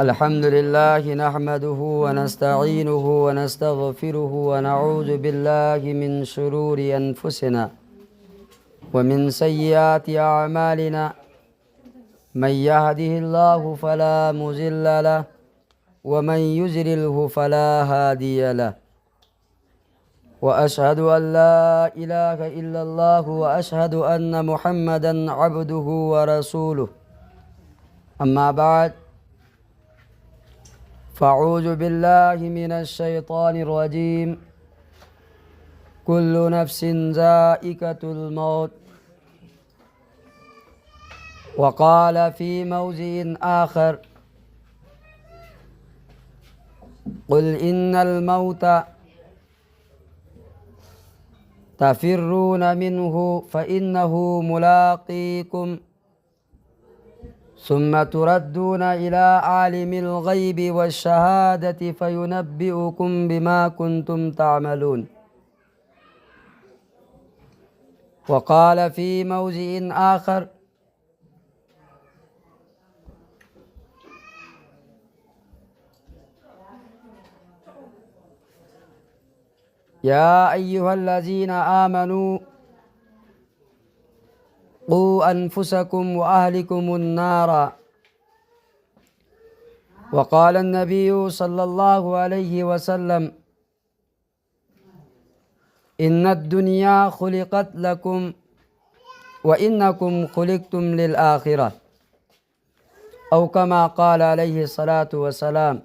अल्हम्दुलिल्लाह नहमदुहु व नस्तईनुहु व नस्तगफिरुहु व नऊज़ु बिल्लाहि मिन शुरूरि अनफुसिना व मिन सय्यिआति अअमालिना मन यहदिहिल्लाहु फला मुज़िल्ल लहु व मन युज़लिल्हु फला हादिय लहु व अशहदु अन ला इलाहा इल्लल्लाह व अशहदु अन्न मुहम्मदन अब्दुहु व रसूलुहु अम्मा बाद फ़अऊज़ु बिल्लाहि मिनश शैतानिर रजीम कुल्लु नफ्सिन ज़ाइक़तुल मौत व क़ाल फ़ी मौज़िइन आख़र क़ुल इन्नल मौत तफ़िर्रून मिन्हु फ़इन्नहु मुलाक़ीकुम सुम्मा तुरद्दून इला आलिमिल ग़ैबि वश्शहादति फ़युनब्बिउकुम बिमा कुन्तुम तअमलून वक़ाल फ़ी मौज़िइन आख़र या अय्युहल्लज़ीना आमनू क़ू अनफुसकुम व अहलिकुमुन नारा वक़ाल अन्नबिय्यु सल्लल्लाहु अलैहि वसल्लम इन्नद दुनिया खुलिक़त लकुम व इन्नकुम खुलिक़तुम लिल आखिरह औ कमा क़ाल अलैहि सलातु व सलाम।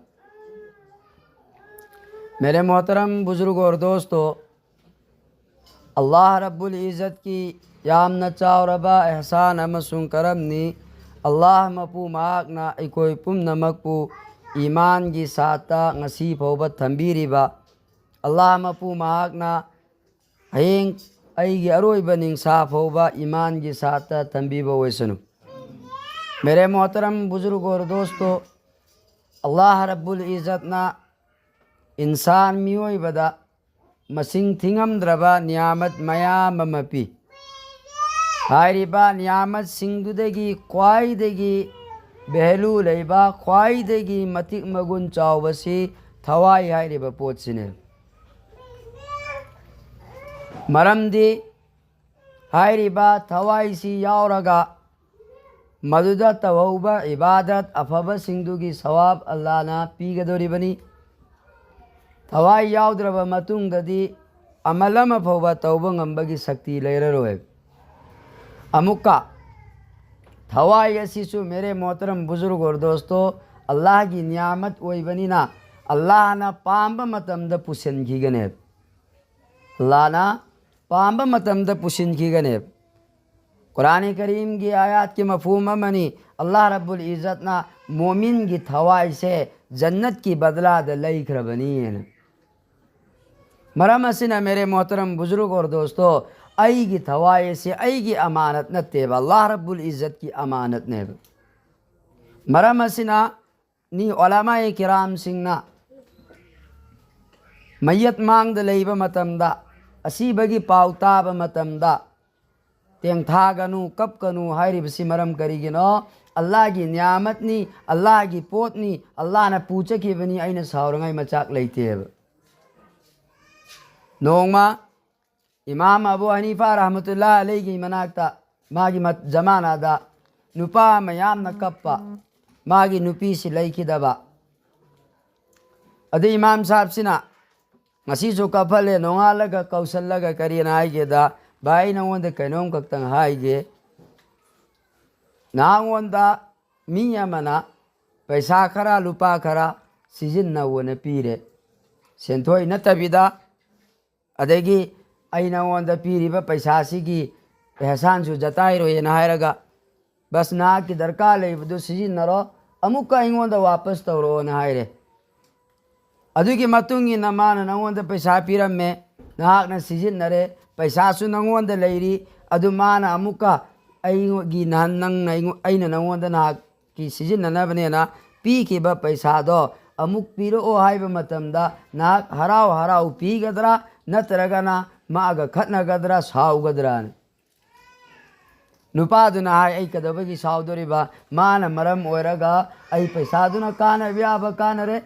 मेरे मोहतरम बुज़ुर्ग और दोस्तों, अल्लाह रब्बुल इज़्ज़त की यामना चावरबा एहसान अमसुंग करमनी अल्लाह मपू माकना इकोई पुम नमकपू ईमान की साता ngasi फौबत थंबीरिबा अल्लाह मपू माकना हयेंग अईगी अरोइबा निंसा फौबा ईमान की साता थंबीबा वैसनु। मेरे मोहतरम बुज़ुर्ग और दोस्तों, अल्लाह रब्बुल इज़्ज़त ना इंसान मियोइबदा मसिंग थिंगमद्रबा नियामत मयाम अमा पी। हाइरिबा नियामत सिंगदुदगी ख्वाइदगी बेहलू लेबा ख्वाइदगी मतिक मगुन चावबसी थवाई हाइरिबा पोतसिने। मरमदी हाइरिबा थवाइसी यावरगा मदुदा तवौबा इबादत अफबा सिंगदुगी सवाब अल्लाह ना पीगदोरिबनी। थवाई यावद्रबा मतुंगददी अमलम फौबा तौबा ngambagi शक्ति लेररोय। अमुक्का थवाई असीसु मेरे मोहतरम बुजुर्ग और दोस्तों अल्लाह की नियामत ओइबनिना अल्लाह ना पांबा मतमद पुसिनखिगने। अल्लाह ना पांबा मतमद पुसिनखिगने। कुरान करीम की आयत के मफहूम मनी अल्लाह रब्बुल इज़्ज़त ना मोमिन की थवाई से जन्नत की बदला द लईखरबनी है। मरम असिना मेरे मोहतरम बुजुर्ग और दोस्तों आई की थवाई से आई की अमानत न तेब अल्लाह रब्बुल इज़्ज़त की अमानत ने मरम असिना नी उलमाए किराम सिंगना मयत मांगद लेब मतमदा असीबगी पाउताब मतमदा तेंथागनु कपकनु हाइरिबसी मरम करिगिनो अल्लाह की नियामत नी अल्लाह की पोत नी अल्लाह ने पूछखिबनी अइना सावरंगाई मचाक लेतेब। नोंगमा इमाम अबू हनीफा रहमतुल्लाह अलैहि मनाक्ता मागी मत जमानादा नुपा मयाम न कप्पा मागी नुपी सी लैखिदबा अदे इमाम साहब सिना ngasi जो कफले नोंगालगा कौशलगा करियना हाइगेदा भाई नंगोंदा कैनोम कक्तंग हाइगे नांगोंदा मी अमना पैसा खरा लुपा खरा सिजिन्नवोने पीरे सेंथोई नतबिदा अदेगी अइना ओंदा पीरिबा पैसासिगी एहसानसु जताइरोयेना हाइरगा बस ना की दरकार लेबदु सिजिन्नरो अमुक्का इंगोंदा वापस तौरोना हाइरे। अदुगी मतुंगी नमाना नंगोंदा पैसा पीरम्मे नाहकना सिजिन्नरे पैसासु नंगोंदा लेरी अदु माना अमुक्का अइगी नंगना अइना नंगोंदा नाहक की सिजिन्ननबनेना पीखिबा पैसादो अमुक पीरो हाइबा मतमदा नाहक हराव हराव पीगदरा नत्रगना मागा खतनगदरा साउगदरा नुपादुना हाय ऐ कदबगी साउदोरिबा माना मरम ओइरगा ऐ पैसादुना कानबे याबा कानरे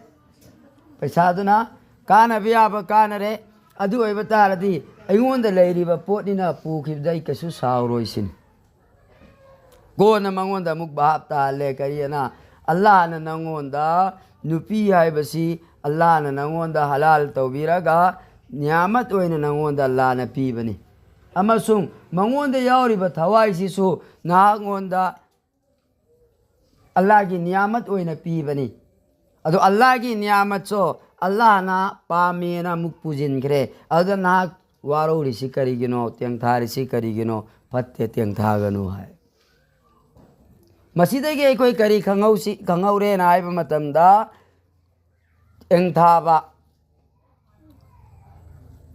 पैसादुना कानबे याबा कानरे अदु ओइबा तारदी अइंगोंदा लेरिबा पोटनिना पुखिबदai कछु साउरोइसिन गोना मंगोंदा मुक बाप ताले करियना अल्लाह ना नंगोंदा नुपी हाइबसी अल्लाह ना नंगोंदा हलाल तौबीरगा न्यामत ओइना नंगोंदा अल्लाह ना पीबनी अमसुंग मंगोंदा यावरिबा थवाइसिसु नागोंदा अल्लाह की न्यामत ओइना पीबनी अदो अल्लाह की न्यामत सो अल्लाह ना पामेना मुक पुजिनग्रे अदो ना वारोरिसि करिगिनो तेंथारिसि करिगिनो फत्ते तेंथागनु हाय मसीदगे अखोय करी खंगौसी खंगौरे ना हाइबा मतमदा तेंथाबा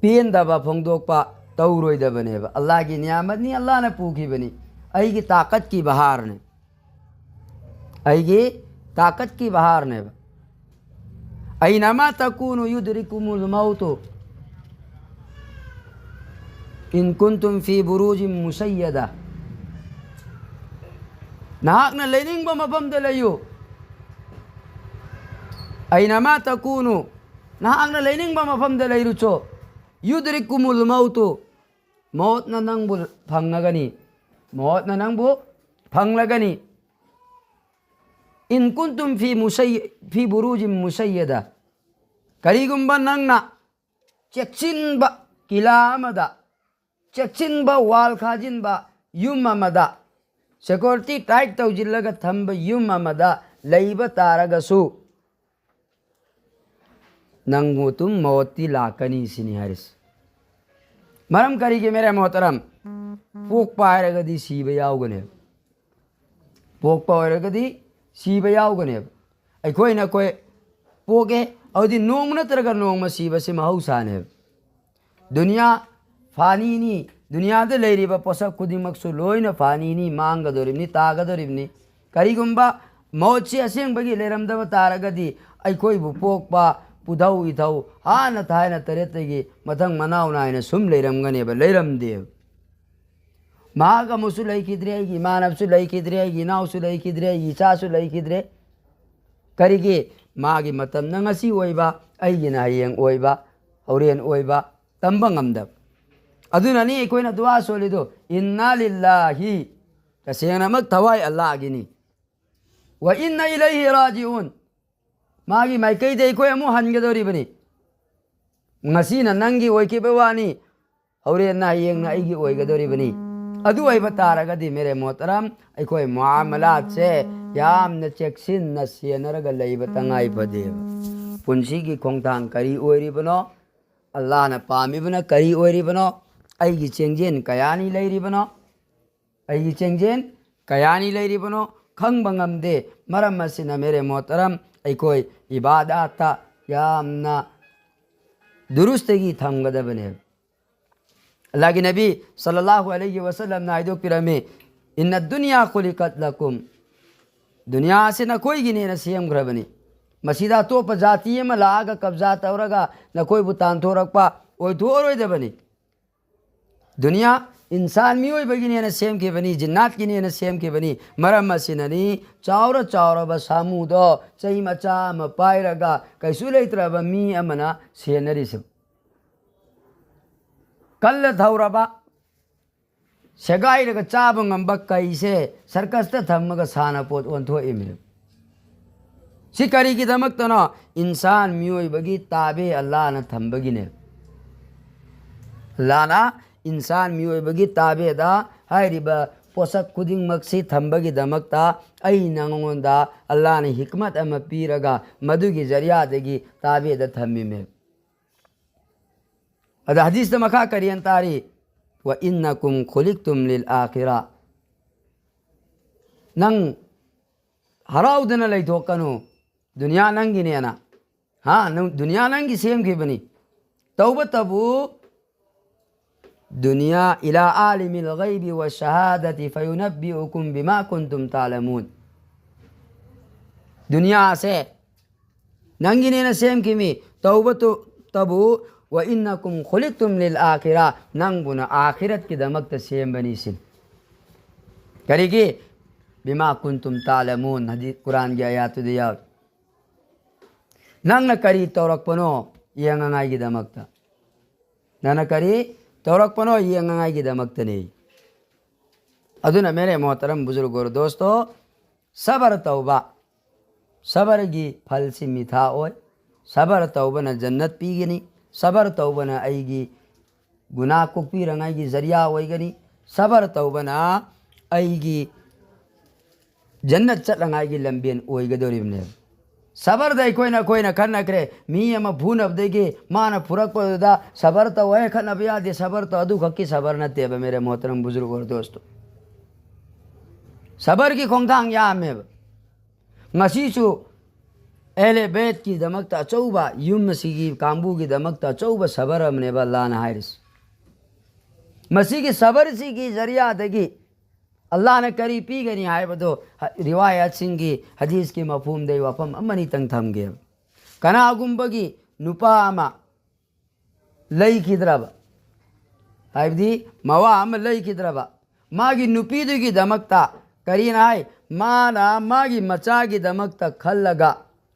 पेंदबा फोंदोकपा तौरोइदबनेबा अल्लाह की नियामत नि अल्लाह ने पूखिबनी अइगी ताकत की बहार ने अइगी ताकत की बहार ने अइनमा तकूनु युद्रिकुमुल मौतु इन कुंतुम फी बुरूजिम मुसय्यदा नाहकना लेनिंगबा मफमदा लयु अइनमा तकूनु नाहकना लेनिंगबा मफमदा लैरुचो युद्रिकुमुल मौतु मौत ना नंगबु फंगगनी मौत ना नंगबु फंगलगनी इन कुंतुम फी बुरूजिम मुसय्यदा करीगुंबा नंगना चेक्सिनबा किला अमदा चेक्सिनबा वाल खाजिनबा युम अमदा सिक्योरिटी टाइट तौजिल्लगा थंब युम अमदा लैबा तारगसु नंगु तुम मौती लाकनी सिनी हरिस मरम करीगे मेरे मोहतरम पोक पायरगदी सीबा याउगने पोक पायरगदी सीबा याउगने अखोय ना कोय पोके अवदि नोंग नत्रगा नोंग सीबा से महौसाने दुनिया फानीनी दुनिया दे लेरिबा पोसक खुदिमकसु लोइना फानीनी मांगदोरिबनी तागदोरिबनी करीगुंबा मौतसे असेंबगी लेरमदबा तारगदी अखोय बु पोकपा पुधौ इथौ हाना थायना तरेतगी मथंग मनाव नायना सुम लेरमगनेबा लेरमदेव मागा मुसु लैखिद्रे अइगी मानवसु लैखिद्रे अइगी नावसु लैखिद्रे अइगी इचासु लैखिद्रे करिगे मागी मतम ना ngasi ओइबा अइगिना हयेंग ओइबा हौरेन ओइबा तंबा ngamdab adunani akoina du'a solido inna lillahi tasengamak thawai allah gini wa inna ilayhi raji'un मागी माइकई दे कोई अमु हनगदोरी बनी ngasi na nangi oike bewani hore na yeng na igi oigedori bani adu ai bataraga di mere motaram ai koi muamalat se yam na cheksin na sienaraga leiba tangai bade punsi gi khongtang kari oiri bano allah na pami bana kari oiri bano ai gi chengjen kayani leiri bano ai gi chengjen kayani leiri bano khang bangam de maram masina mere motaram ai koi ibadata yamna दुरुस्तगी थमगदबने अल्लाह के नबी सल्लल्लाहु अलैहि वसल्लम ने आयदो पिरमे इन दुनिया खुलिकत लकुम दुनिया से न कोई गिने न सेम ग्रबनी मसीदा तो जाति में लाग कब्जा तौरगा न कोई बुतान थोरकपा ओय थोरोयदबनी दुनिया इंसान मियोय बगिने न सेम के बनी जिन्नात गिने न सेम के बनी मरम मसिननी चाउर चाउर ब सामुदो चई मचा म पायरगा कैसु लेत्रब मी अमना सेनरिसु कल थौरबा सेगाइरगा चाब ngamba कैसे सर्कस त थमगा साना पोत ओंथो इमिल सिकरी की दमक तनो इंसान मियोय बगी ताबे अल्लाह न थंबगिने लाना इंसान मियोय बगी ताबेदा हाइरिबा पोसक खुदिंग मक्सी थंबगी दमकता आई नंगोंदा अल्लाह ने हिकमत अमा पीरगा मधुगी जरिया देगी ताबेदा थम्मी में अद हदीस द मखा करियन तारी व इन्नकुम खुलिकतुम लिल आखिरा नंग हराउदन लैथोकनु दुनिया नंगिनेना हां दुनिया नंगी सेम के बनी तौबा तबु दुनिया इला आलिमिल गैबि व शहादति फयुनब्बिउकुम बिमा कुंतुम तालमून दुनिया से नंगिने न सेम किमी तौबतु तबु व इन्नकुम खुलिकतुम लिल आखिरा नंगुना आखिरत की दमक त सेम बनीसिन करीगी बिमा कुंतुम तालमून हदीस कुरान की आयत दिया नंग करी तौरकपनो यंगाई की दमकता नन करी तौरकपनो यंगाई की दमकतने अदुना मेरे मोहतरम बुजुर्ग और दोस्तों सबर तौबा सबर की फल से मीठा ओय सबर तौबना जन्नत पीगनी सबर तौबना आईगी गुनाह को पी रंगाई की जरिया होगनी सबर तौबना आईगी जन्नत चलंगाई की लंबियन ओगदोरिबने सबर दई कोई ना खन्ना करे मी अम भूनबदगी माना फुरकपदा सबर तो वह खनब यादे सबर तो अदु खक्की सबर नतेब मेरे मोहतरम बुजुर्ग और दोस्तों सबर की खोंगथांग यामेब ngasisu एले बेत की दमकता चौबा युम सिगी कांबू की दमकता चौबा सबर हमने बल्ला ना हारिस मसी की सबर सी की जरिया दगी अल्लाह ने करी पी गनी हाय बदो रिवायत सिंगी हदीस की मफहूम दे वफम अमनी तंग थम गे कना गुंबगी नुपा अमा लई किद्रब हायदी मवा अम लई किद्रब मागी नुपीदु की दमकता करी नाय माना मागी मचा की दमकता खल्लगा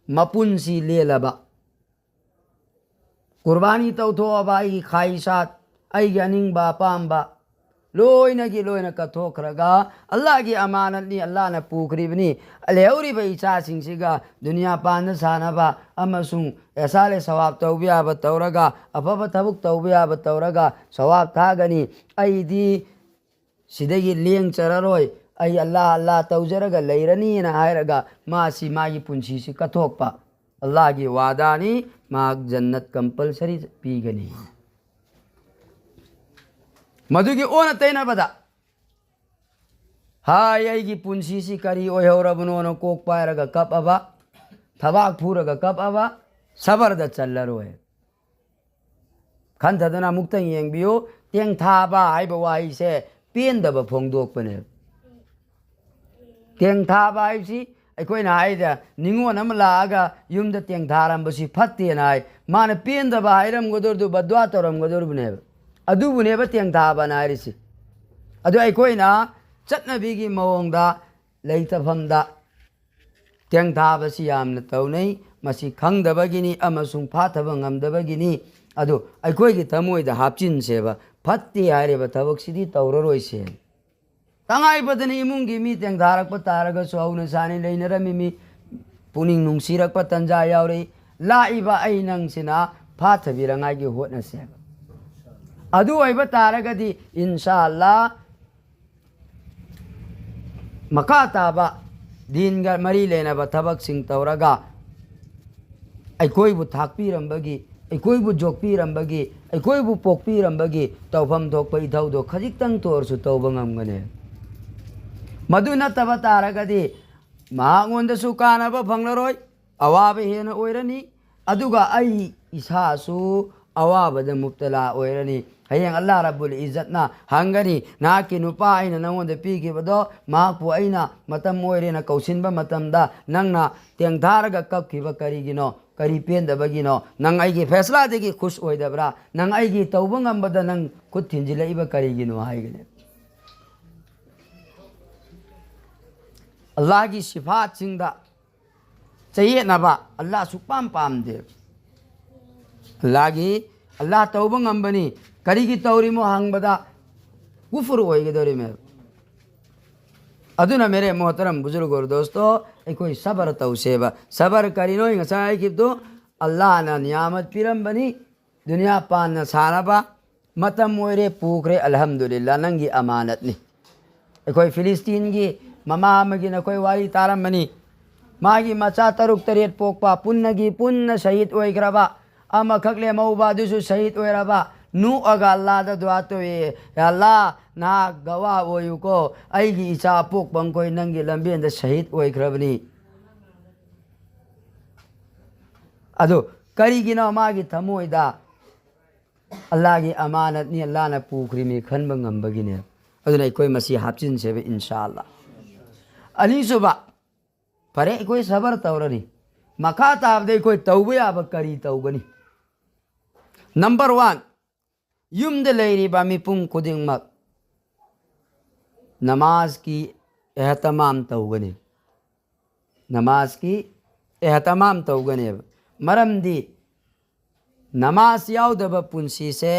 मपुंसी ले लबा कुर्बानी तौथो अबाई खाइशात आई अनिंगबा पांबा लोइना की लोइना कथोखरगा अल्लाह की अमानत नि अल्लाह ने पुखरिबनी लेउरी बे इचा सिंगसिगा दुनिया पान सानबा अमसुंग एसाले सवाब तौबिया बतौरगा अफब थबुक तौबिया बतौरगा सवाब थागनी आईदी सिदगी लेंग चररोय आई अल्लाह अल्लाह तौजरगा लेरनी ना हायरगा मासी मागी पुंसी से कथोकपा अल्लाह की वादानी माग जन्नत कंपलसरी पीगनी मधु की ओन तैना बदा हाय आई की पुंसी सी करी ओहरबनो न कोक पायरगा कप अबा थबाक फूरगा कप अबा सबर द चल्लरोय खंथदना मुक्त येंबियो तेंग थाबा हाइबा वाई से पेंदब फोंगदोकपने तेंग थाबा हाइसी अखोइना हाइदा निंगोन अम लागा युमद तेंग थारंबसी फत्तेना हाय मान पेंदब हाइरमगदोरदु बद्वा तोरमगदोरबने अदुबुनेब तेंग थाबा नारिसी अदु अखोइना चटनबीगी मवोंगदा लेइतफमदा तेंग थाबसी यामना तौनै मसी खंगदबगिनी अमसुंग फाथब ngamदबगिनी अदु अखोइगी थमोइदा हापचिनसेबा फत्ते हाइरेबा थबकसिदी तौररोइसे तंगाई बदनी इमुंगी मी तेंग धारक तारगा सौना सानी लेनरमी मी पुनिंग नुंगसिरक तंजा यावरी लाइबा आई नंगसिना फाथबिरंगाई की होटनसे अदु ओइबा तारगदी इंशाअल्लाह मका ताबा दीनगा मरी लेनबा थबक सिंग तौरगा अखोइबु थाकपीरंबगी अखोइबु जोकपीरंबगी अखोइबु पोकपीरंबगी तौफम थोकपा इथौदो खजिक्तंग तोरसु तौबा ngamgane मधु नतब तारगदी मांगोंदसु कानब फंगलरोय अवाब हेन ओइरनी अदुगा आई इसासु अवाबद मुब्तला ओइरनी हयेंग अल्लाह रब्बुल इज्जतना हंगनी नाकी नुपा आइना नंगोंद पीगिबदो माकु आइना मतम ओइरेना कौसिनबा मतमदा नंगना तेंगथारगा कपखिबा करिगिनो करी पेंदबगिनो नंग आइगी फैसला देगी खुश ओइदबरा नंग आइगी तौबा ngambada नंग खुद थिंजिलइबा करिगिनो हाइगने अल्लाह की सिफात सिंगदा चाहिए नबा अल्लाह सुपाम पाम दे अल्लाह तौबा ngambani करीगी तौरिमो हंगबदा कुफर ओइगदोरि में अदुना मेरे मोहतरम बुजुर्ग और दोस्तों कोई सबर तौसेबा सबर करिनो ngसाई किबदो अल्लाह ना नियामत पिरंबनी दुनिया पान ना सानबा मतम ओइरे पुखरे अल्हम्दुलिल्लाह नंगी अमानत नि कोई फिलिस्तीन की ममा मगी न कोई वारी तारमनी मागी मचा तरुक तरेत पोकपा पुन्नगी पुन्न शहीद ओइग्रबा अमा खगले मौबा दुसु शहीद ओइरबा नु अगा अल्लाह द दुआ तो ये अल्लाह ना गवा ओयुको आईगी इचा पोक बंकोय नंगी लंबेन द शहीद ओइग्रबनी अदो करीगिना मागी थमोइदा अल्लाह की अमानत नि अल्लाह ना पुखरी में खनब ngambagine अदुना कोई मसी हापचिन सेबे इंशाअल्लाह अलीसुबा फरे कोई सबर तौरनी मका ताबदे कोई तौबे अब करी तौगनी नंबर 1 युमद लेरिबा मिपुंग खुदिंगमक नमाज की एहतमाम तौगने नमाज की एहतमाम तौगने मरमदी नमाज याउदब पुंसी से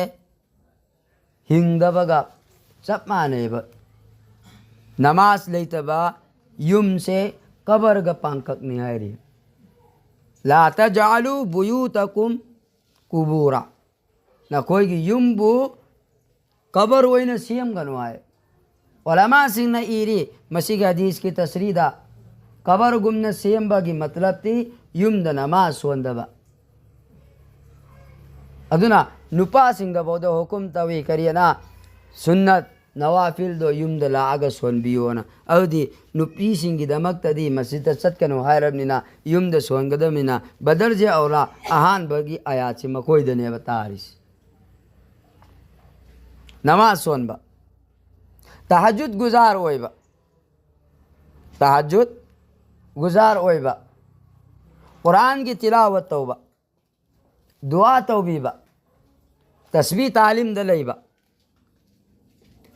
हिंगदबगा चप मानेब नमाज लेतबा युम से कबर ग पांकक निहायरी ला तजालू बुयूतकुम कुबूरा नखोई की युम्बु कबर ओइना सेम गनो आए उलमा सिंह न इरी मसीह हदीस की तसरीदा कबर गुमन सेम बगी मतलब ती युम द नमाज सोंदबा अदुना नुपा सिंह द बोदो हुकुम तवी करियना सुन्नत नवाफिल दो युम द लाग सोनबियोना अवदि नुपी सिंह की दमक्तदी मस्जिद चतकनो हायरबनिना युम द सोनगदमिना बदर जे औला अहान बगी आयात मकोई दने बतारिस नमाज सोनबा तहज्जुद गुजार ओइबा तहज्जुद गुजार ओइबा कुरान की तिलावत तौबा दुआ तौबीबा तस्बीह तालीम दलैबा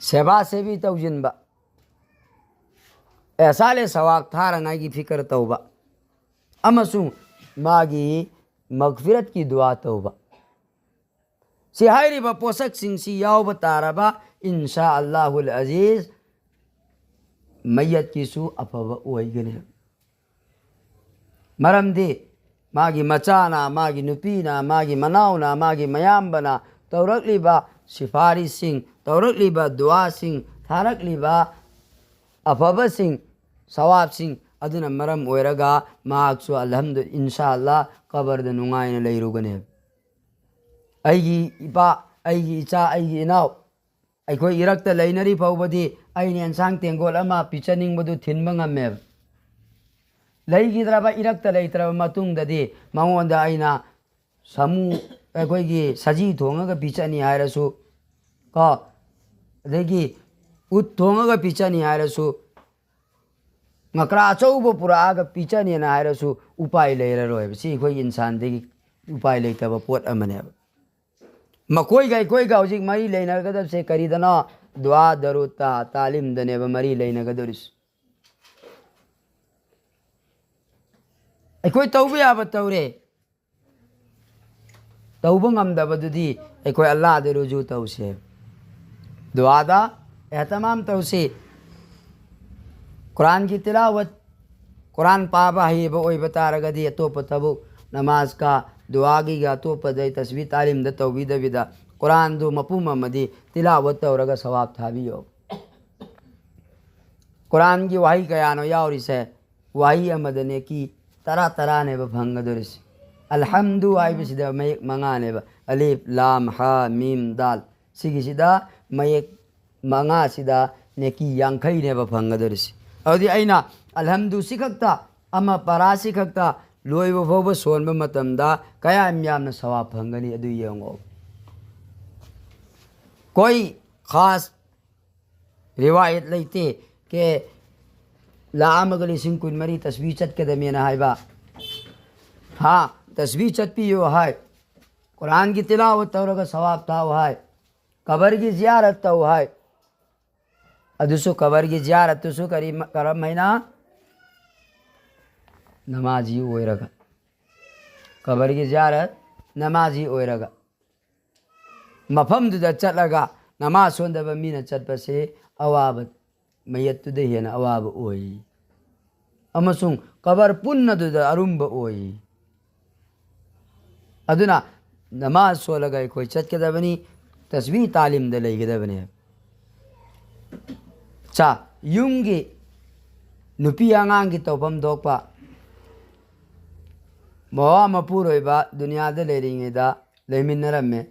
सेवा से भी तौजिनबा ऐसा ले सवाक थारंगाई की फिक्र तौबा अमसु मागी मगफिरत की दुआ तौबा सिहायरी पोषक सिंसी याव तारबा इंशा अल्लाहुल अजीज मैयत किसु अफब ओइगने मरमदे मागी मचाना मागी नुपीना मागी मनाउना मागी मयाम्बना तौरकलिबा सिफारिश सिंह तौरकलिबा दुआ सिंह थारकलिबा अफब सिंह सवाब सिंह अदुना मरम ओइरगा माक्सु अलहम्दु इंशा अल्लाह कबर द नुंगाइना लेरुगने अईगी इपा अईगी इचा अईगी इनाव अखोई इरक्ता लेनरी फाउबदी अईने एंसांग तेंगोल अमा पिचनिंगबदु थिनबा ngame लेगिद्रबा इरक्ता लेत्रबा मतुंगददी मंगोंदा अईना समू अखोईगी सजी थोंगगा पिचनी हायरसु को अदगी उत थोंगगा पिचनी हायरसु ngakra achoubo puraga pichani na hairasu upai leiraroi si khoi insan degi upai leitaba pot amane मकोई गई कोई का उसी मरी लेना कदब से करी दना दुआ दरुता तालीम दने ब मरी लेना कदरिस कोई तौबे आब तौरे तौब ngam कोई अल्लाह दे रुजू तौसे दुआ दा एहतमाम तौसे कुरान की तिलावत कुरान पाबा है ब ओई बता रगदी तो पतबु नमाज का दुआगी गा तो पदई तस्बीह तालीम द तौबीद विदा कुरान दो मपुम मदी तिलावत तौरगा सवाब थाबियो कुरान की वाही कयानो यावरिस है वाही अमदने की तरह तरह ने भंगदरिस अल्हम्दु आइबसिदा मयक मंगा ने अलिफ लाम हा मीम दाल सिगिसिदा मयक मंगा सिदा ने की यांखई ने भंगदरिस अवदि अइना अल्हम्दु सिखक्ता अमा परासी खक्ता लोइब फोब सोनब मतमदा कया यामना सवाब फंगनी अदु येंगो कोई खास रिवायत लेते के लामगली सिंह कुन मरी तस्बीह चत के दमेना हाइबा हाँ तस्बीह चत पियो हाय कुरान की तिलावत तौरगा सवाब था हाय कबर की जियारत तो हाय अदुसु कबर की जियारत तुसु करी करम महीना नमाजी ओइरगा कबर की जियारत नमाजी ओइरगा मफम दुदा चलगा नमाज सोंदब मीना चतपसे अवाब मयतुद हेना अवाब ओई अमसुंग कबर पुन्न दुदा अरुंब ओई अदुना नमाज सोलगा कोई चतकेदबनी तस्बीह तालीम द लेगेदबने चा युंगी नुपी आंगांग की तौफम दोपा मवा मपुरोइबा दुनिया द लेरिंगेदा लेमिनरमे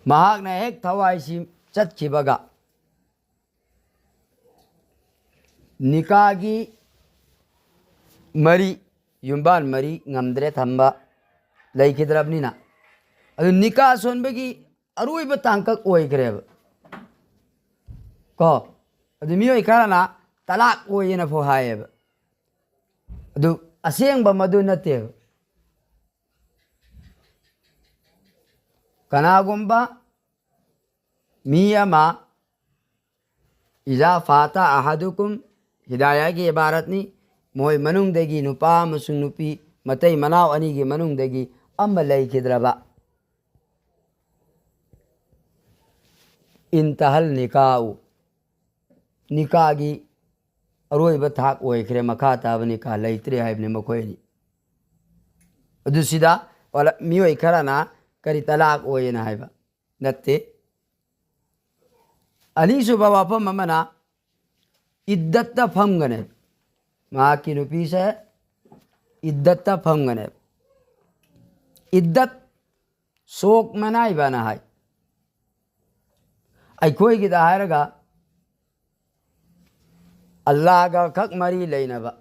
महागना एक थवाइसी चतखिबगा निकागी मरी युम्बान मरी ngамद्रे थंबा लेखिद्रबनिना अदु निका सोनबगी अरुइबा तांकक ओइग्रेब को अदु मियोइ खराना तलाक ओइना फो हायब अदु असेंबा मदु नते कनागुंबा मियामा इजा फाता अहदुकुम हिदाया की इबारतनी मोय मनुंगदगी नुपा अमसुंग नुपी मतई मनाव अनी की मनुंगदगी अम्मा लैखिद्रबा इंतहल निकाउ निकागी अरोइब थाक ओइखरे मखा ताब निका लैत्रे हाइबने मखोयनी अदुसिदा वाला मियोय खराना करी तलाक ओयना हाइबा नत्ते अनीसुबा वाफम अमना इद्दत्ता फमगने माँ की नुपी से इद्दत्ता फमगने इद्दत शोक मनाई बना है अखोई की दायरगा अल्लाह का खक मरी लेनबा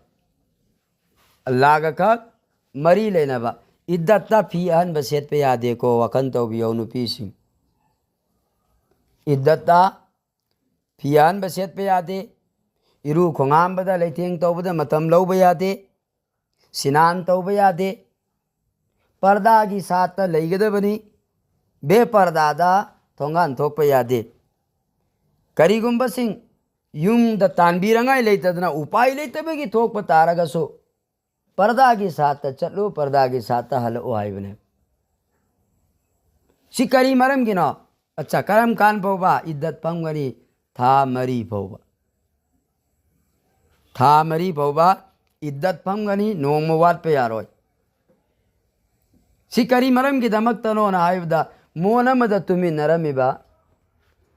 अल्लाह का खक मरी लेनबा इद्दत्ता फी अहन बसेत पे यादे को वकन तो बियो नुपी सिंह इद्दत्ता फी अहन बसेत पे यादे इरू खोंगाम बदा लेथेंग तो बदा मतम लौब यादे सिनान तो यादे पर्दा की साथ लेगदबनी बेपर्दादा थोंगान थोप यादे करीगुंबा सिंह यूम द तानबीरंगाई लेतदना उपाय लेतबगी थोप तारगसो पर्दा की साथ चलो पर्दा की साथ हलो आइबने शिकरी मरम गिनो अच्छा करम कान पौबा इद्दत पंगनी था मरी पौबा था मरी पौबा इद्दत पंगनी नोमवाद पे यारोय शिकरी मरम की दमक तनो ना आइबदा मोनमद तुमी नरमिबा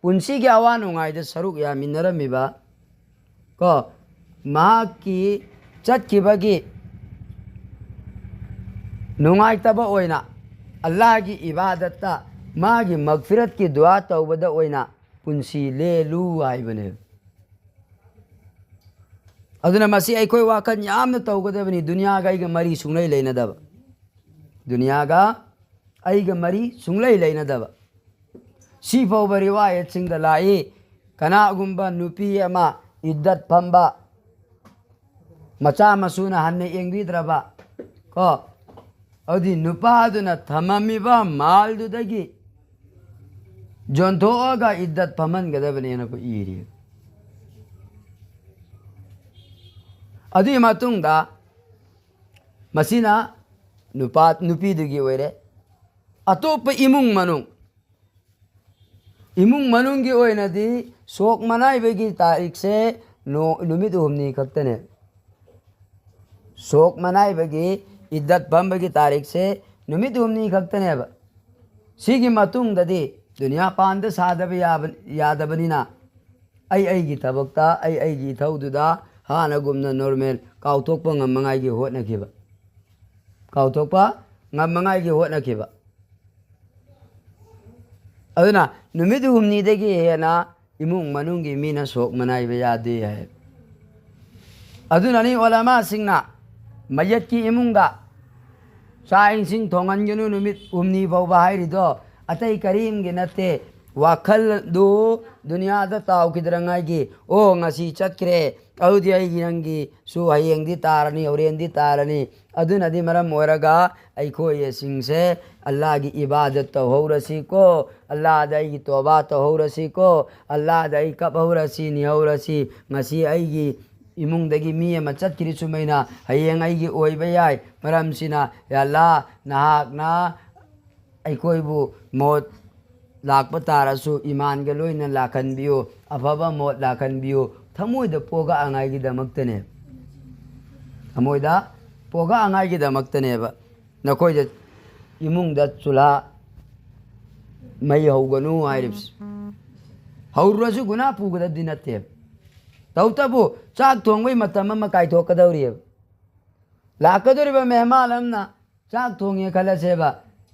पुंसी के आवा नुंगाइद सरुक या मिनरमिबा को माँ की चटखिबगी नुंगाइतबा ओइना अल्लाह की इबादत माँ की मगफिरत की दुआ तौबदा ओइना पुंसी ले लू आइबने अदुना मसी अखोय वाखन यामन तौगदबनी दुनिया गा इग मरी सुंगलै लेनदब दुनिया गा अइग मरी सुंगलै लेनदब सीफो रिवायत सिंह लाई कनागुंबा नुपी अमा इद्दत फंबा मचा मसूना हन्ने एंगबिद्रबा को अदि नुपादुना थममिबा मालदुदगी जोंथोगा इद्दत फमनगदबने न को इरी अदि मतुंगदा मसीना नुपा नुपीदुगी ओइरे अतोप इमुंग मनुंग की ओइनदी शोक मनाइबगी तारीख से नुमित हुमनी खक्तने शोक मनाइबगी इद्दत बंबगी तारीख से नुमित हुमनी खक्तने सिगी मतुंगददी दुनिया पांद सादब यादबनिना की थबक्ता की थौदुदा हानगुमना नॉर्मल काउथोकपा ngमंगाई होटनखिबा काउथोकपा ngमंगाई होटनखिबा अदुना नुमित हुमनीदगी हेना इमुंग मनुंगी मीना शोक मनाइबा यादे है अदुनानी ओलामा सिंगना मयत की इमुंगा साइन सिंह थोंगनगनु नुमित हुमनी फौबा हाइरिदो अतई करीम गे नते वाखल दो दुनिया दा ताउकिद्रंगाई ओ ngasi चतक्रे अउदी आइगी नंगी सु हयेंगदी तारनी औरेंदी तारनी अदुनदी मरम ओरगा अइखोय सिंगसे अल्लाह की इबादत तो होरसी को अल्लाह दाई की तौबा तो होरसी को अल्लाह दाई कब होरसी नि होरसी ngasi आइगी इमुंगदगी मी अमा चतक्री सुमैना हयेंग आइगी ओइबा याय मरमसिना या अल्लाह नाहकना अइखोयबु मौत लाकपा तारसु ईमान के लोइना लाखनबियो अफबा मौत लाखनबियो थमोइदा पोगा आंगाई दमक्तने थमोइदा पोगा आंगाई दमक्तनेबा नखोइदा इमुंगदा चुला मई हौगनु हाइरिब्स हौरसु गुना पुगदा दिनते तौतबु चाक थोंगबै मतम अमा काइथोकदौरियब लाकदोरिबा मेहमान अमना चाक थोंगे खलसेबा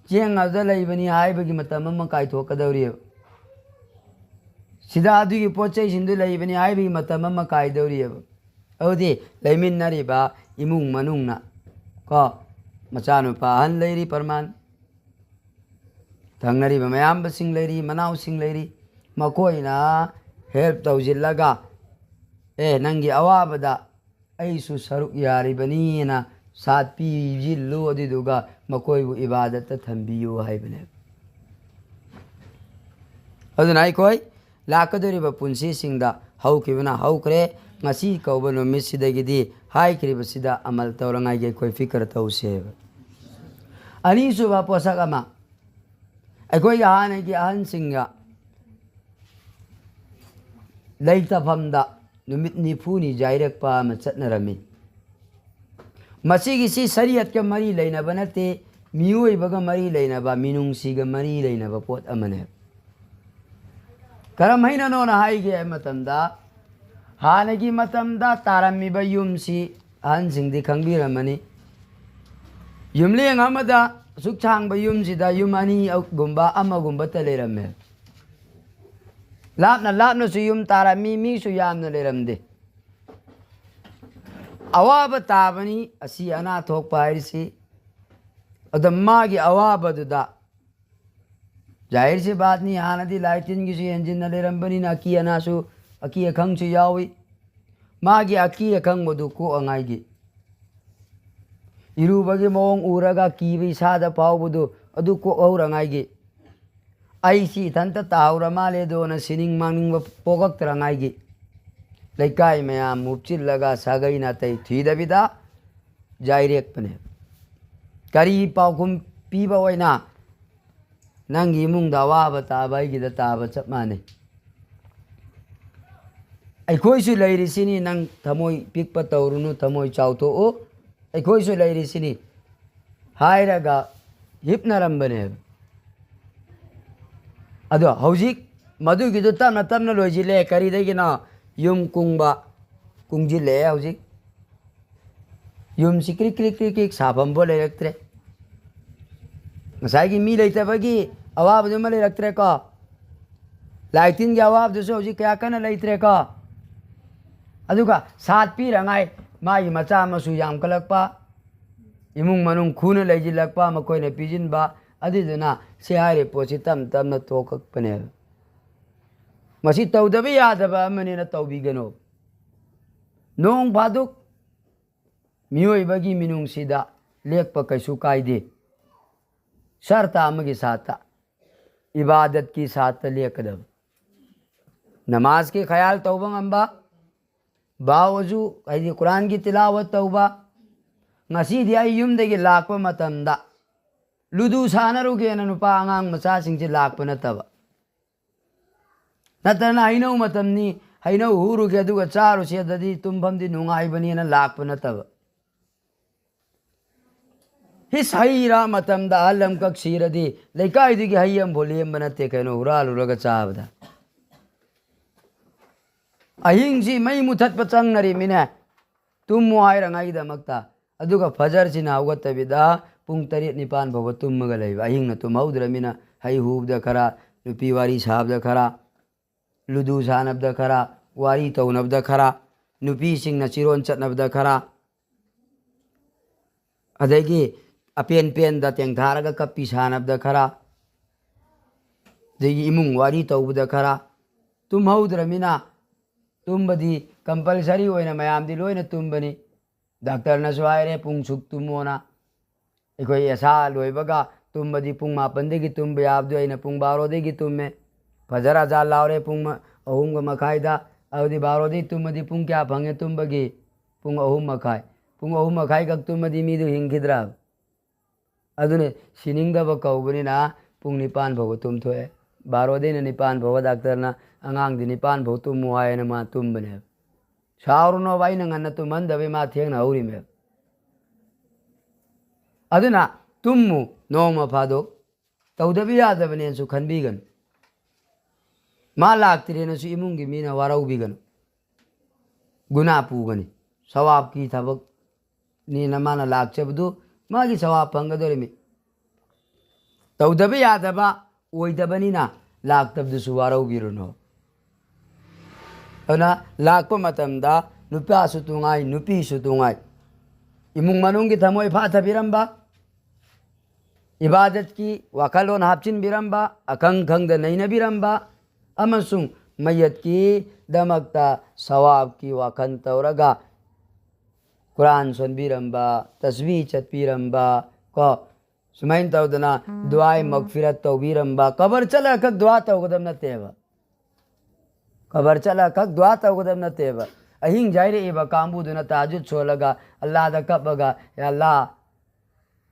चेंग अदा लैबनी हाइबगी मतम अमा काइथोकदौरियब सिदा अदुगी पोचै सिंदु लैबनी हाइबगी मतम अमा काइदौरियब अउदी लैमिन्नरिबा इमुंग मनुंगना को मचानुपा हन लैरी परमान थंगनरिबा मयामबसिंग लैरी मनाउसिंग लैरी मकोइना हेल्प तौजिल्लगा ए नंगी अवाबदा ऐसु सरुक यारिबनीना साथ पीजिल्लु अदिदुगा मकोइबु इबादत थंबियु हाइबने अदुना अइखोय लाकदोरिबा पुंसी सिंगदा ꯍꯧꯈꯤꯕꯅ ꯍꯧꯈ꯭ꯔꯦ ngasi kauba numit sidagidi hai kribasida amal tawrangai ge koi fikr tawse ani suba posak ama akoi hana gi ahan singa laita famda numit ni phuni jairek pa ma chatnarami masigi si sariyat ke mari leina banate mioi baga mari leina ba minung siga mari leina ba pot amane karam haina no na hai ge matamda हानगी मतमदा तारमिबा युमसी अहनसिंगदी खंगबिरमनी युमलेंग अमदा सुखछांगबा युमसिदा युम अनि गुंबा अमगुंबा त लेरमे लापना लापना सु युम तारमी मी सु यामना लेरमदे अवाब ताबनी असी अना थोक पाइरसी अदम मागी अवाबदुदा जाहिर सी बात नहीं हानदी लाइटिन की इंजिन न लेरमबनी ना की अनासु अकी अखंग चु यावी मागी अकी अखंग मधु को अंगाईगी इरुबगी मोंग उरगा कीबी सादा पावबदु अदु को औरंगाईगी आईसी तंत तावरा माले दोना सिनिंग मांगिंग पोगक तरंगाईगी लेकाई मया मुपचिल लगा सागई ना तई थीदबिदा जाइरेक पने करी पावकुम पीबा वैना नंगी मुंग दावा बताबाईगी दा ताबा चप माने अखोइसु लैरिसिनी नंग थमोई पिकपा तौरुनु थमोई चाउथोओ अखोइसु लैरिसिनी हायरगा हिपनरंबने अदो हौजिक मधुगिदु तमना तमना लोजिले करिदगिना युम कुंगबा कुंगजिले हौजिक युम सिक्रिक क्रिक क्रिक साफम बो लेरक्त्रे ngsaigi mi leitabagi awab du male raktre ko laitin gi awab du so hौजिक kya kana leitre ko अदुगा सात पी रंगाई माई मचा मसु याम कलकपा इमुंग मनुंग खून लेजिलकपा मकोइने पिजिनबा अदिदुना से हारे पोसि तम तमना तोककपने मसी तौदबे यादबा अमनेना तौबिगनो नोंग फादुक मियोइबगी मिनुंग सिदा लेकपा कैसु कायदे शर्ता अमगी साता इबादत की साथ लेकदब नमाज के ख्याल तौबंग अंबा बावजू कहीं कुरान की तिलावत तौबा ngasi dia yumdegi lakpa matamda ludu sanaruge na nupa angang macha singje lakpa nataba natana hainau matamni hainau huruge aduga charu se dadi tumbamdi nungai bani na lakpa nataba his haira matamda alam kak siradi leikai digi hayam bolem banate kaino uralu raga chabda अहिंसी मई मुथत पचंग नरी मिने तुम मुहाई रंगाई दमकता अदुगा फजर सिना उगतबिदा पुंग तरेत निपान भव तुमगा लैबा अहिंग न तुम हौद्रमिना हई हुबद खरा नुपी वारी साबद खरा लुदु सानबद खरा वारी तौनबद खरा नुपी सिंग न चिरोन चतनबद खरा अदगी अपेन पेन द तेंगधारगा कपी सानबद खरा देगी इमुंग वारी तौबद खरा तुम हौद्रमिना तुम्बदी कंपलसरी होइना मयामदी लोइना तुम्बनी डॉक्टर न सुहायरे पुंग सुक तुमोना एकोई ऐसा लोइबगा तुम्बदी पुंग मापंदेगी तुम याबदु आइना पुंग बारोदेगी तुम में फजरा जा लावरे पुंग अहुंग मखाइदा अवदि बारोदी तुम्बदी पुंग क्या फंगे तुम्बगी पुंग अहुम मखाई कक तुम्बदी मीदु हिंगिद्रा अदुने सिनिंगदब कौबनिना पुंग निपान भव तुम थोए बारोदे ने निपान भव डॉक्टर ना अंगांग दि निपान भव तुम मुहाय न मा तुम बने सावरुनो बाई नंगन तुम मंदबे मा थेंग ना हौरी में अदुना तुमु नोमा फादो तौदबि यादबने सु खनबिगन मा लाक्तिरेन सु इमुंगी मीना वारौबिगन गुना पुगनी सवाब की थबक ni namana lakchabdu magi sawab pangadorimi tawdabi yadaba oidabanina laktabdu suwarau biruno ana lakpa matamda nupa sutungai nupi sutungai imung manungi thamoi phatha biramba ibadat ki wakalon hapchin biramba akang khangda naina biramba amasung mayat ki damakta sawab ki wakan tawraga Quran सुनबीरंबा तस्वीर चतबीरंबा को सुमाइन तौदना दुआए मगफिरत तौबीरंबा cover चला कक दुआ तौगदम नतेबा खबर चला कक दुआ तौगदब नतेब अहिंग जाइरेब कांबुदुना ताजुद सोलगा अल्लाह कपगा या अल्लाह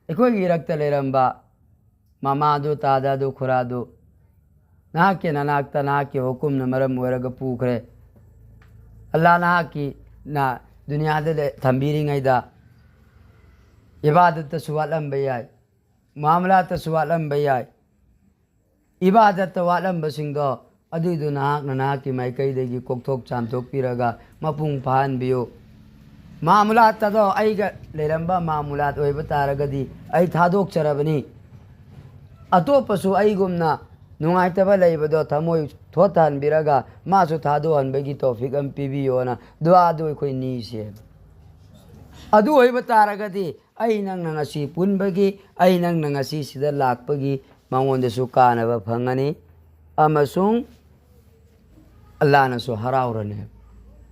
अखोगी रक्त लेरंबा मामादो तादादो खुरादो नाके ननाक्ता नाके हुकुम न मरम वरग पूखरे अल्लाह नाकी ना दुनिया दे थंबीरिंगैदा इबादत सुवालम बयाय मामलात सुवालम बयाय इबादत वालम बसिंगदो अदुदु नाक नाकी माइकैदेगी कोकथोक चामथोक पिरगा मपुंग फाहनबियो मामलात तदो आइगा लेरंबा मामलात ओइब तारगदी आई थादोक चरबनी अतोपसु आइगुमना नुंगाइतबा लेबदो थमोय थोथानबिरगा मासु थादोहनबगी तौफिक अम पिबियोना दुआदो अखोय नीसे अदु ओइब तारगदी आई नंग नंगसी पुनबगी आई नंग नंगसी सिदा लाकपगी मांगोंदसु कानबा फंगनी अमसुंग अल्लाह नसु हराउरने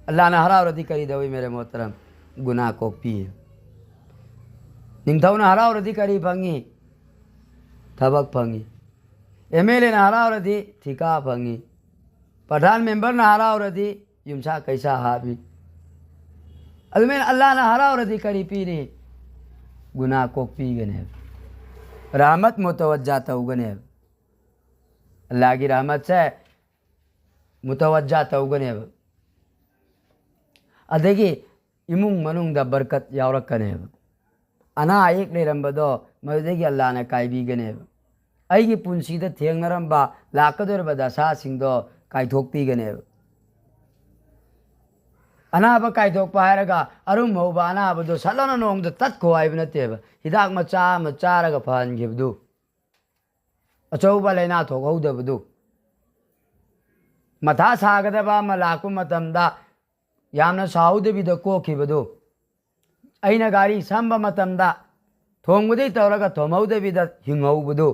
अल्लाह ना हराउरदी करी दवी मेरे मोहतरम गुनाह को पी निंगथौना हराउरदी करी फंगी थबक फंगी एमएलए ना हराउरदी ठिका फंगी प्रधान मेंबर ना हराउरदी युमसा कैसा हाबी अलमेन अल्लाह ना हराउरदी करी पीनी गुनाह को पी गने रहमत मुतवज्जा तौगने अल्लाह की रहमत से मुतवज्जा तौगने अदगी इमुंग मनुंग दा बरकत यावरकने अना एक लेरंबदो मदगी अल्लाह ने कायबीगने अईगी पुंसीदा थेंगनरंबा लाकदोरबा दशासिंगदो कायथोकपीगने अनाब कायथोकपा हायरगा अरुम मौबा अनाबदो सलना नोंगदो तत्खो हायब नतेब हिदाक मचा मचारगा फहनगिबदु अचौबा लेना थोकहौदबदु मथा सागदबा अमा लाकपा मतमदा यामना साहुदबिदा कोखिबदु अइना गाड़ी संबा मतमदा थोंगबदई तौरगा थोमहौदबिदा हिंगहौबदु